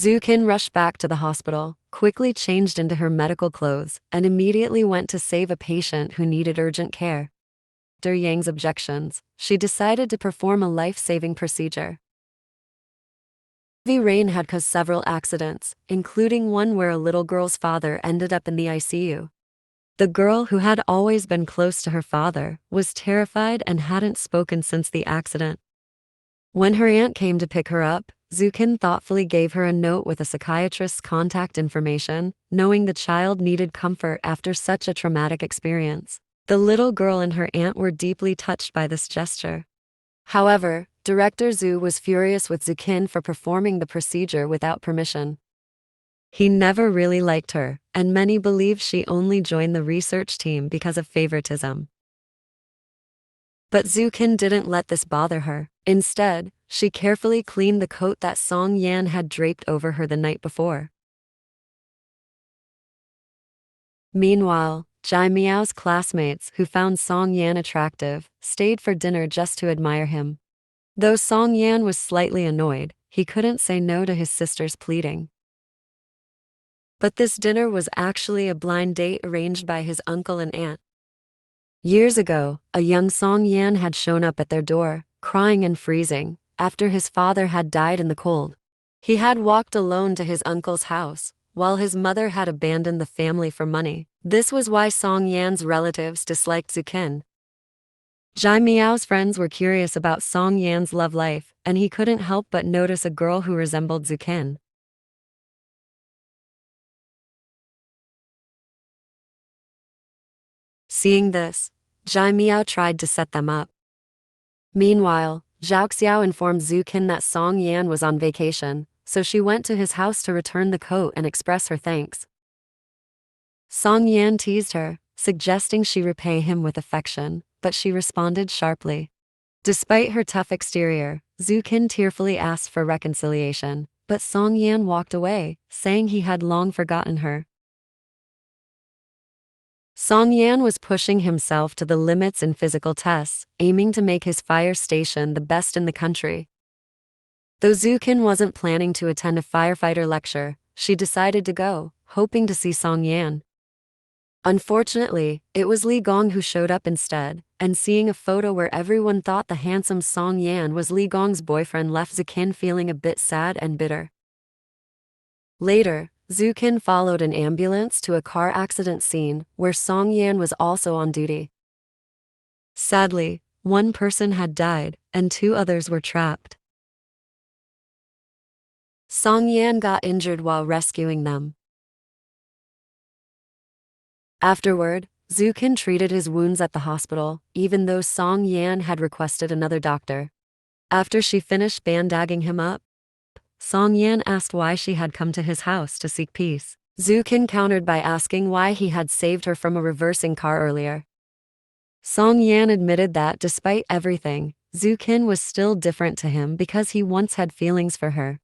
Xu Qin rushed back to the hospital, quickly changed into her medical clothes, and immediately went to save a patient who needed urgent care. After Yang's objections, she decided to perform a life-saving procedure. Heavy rain had caused several accidents, including one where a little girl's father ended up in the ICU. The girl, who had always been close to her father, was terrified and hadn't spoken since the accident. When her aunt came to pick her up, Xu Qin thoughtfully gave her a note with a psychiatrist's contact information, knowing the child needed comfort after such a traumatic experience. The little girl and her aunt were deeply touched by this gesture. However, Director Xu was furious with Xu Qin for performing the procedure without permission. He never really liked her, and many believed she only joined the research team because of favoritism. But Xu Qin didn't let this bother her. Instead, she carefully cleaned the coat that Song Yan had draped over her the night before. Meanwhile, Jai Miao's classmates, who found Song Yan attractive, stayed for dinner just to admire him. Though Song Yan was slightly annoyed, he couldn't say no to his sister's pleading. But this dinner was actually a blind date arranged by his uncle and aunt. Years ago, a young Song Yan had shown up at their door, crying and freezing, after his father had died in the cold. He had walked alone to his uncle's house, while his mother had abandoned the family for money. This was why Song Yan's relatives disliked Xu Qin. Jai Miao's friends were curious about Song Yan's love life, and he couldn't help but notice a girl who resembled Xu Qin. Seeing this, Jai Miao tried to set them up. Meanwhile, Zhao Xiao informed Xu Qin that Song Yan was on vacation, so she went to his house to return the coat and express her thanks. Song Yan teased her, suggesting she repay him with affection, but she responded sharply. Despite her tough exterior, Xu Qin tearfully asked for reconciliation, but Song Yan walked away, saying he had long forgotten her. Song Yan was pushing himself to the limits in physical tests, aiming to make his fire station the best in the country. Though Xu Qin wasn't planning to attend a firefighter lecture, she decided to go, hoping to see Song Yan. Unfortunately, it was Li Gong who showed up instead, and seeing a photo where everyone thought the handsome Song Yan was Li Gong's boyfriend left Xu Qin feeling a bit sad and bitter. Later, Xu Qin followed an ambulance to a car accident scene where Song Yan was also on duty. Sadly, one person had died, and 2 others were trapped. Song Yan got injured while rescuing them. Afterward, Xu Qin treated his wounds at the hospital, even though Song Yan had requested another doctor. After she finished bandaging him up, Song Yan asked why she had come to his house to seek peace. Xu Qin countered by asking why he had saved her from a reversing car earlier. Song Yan admitted that despite everything, Xu Qin was still different to him because he once had feelings for her.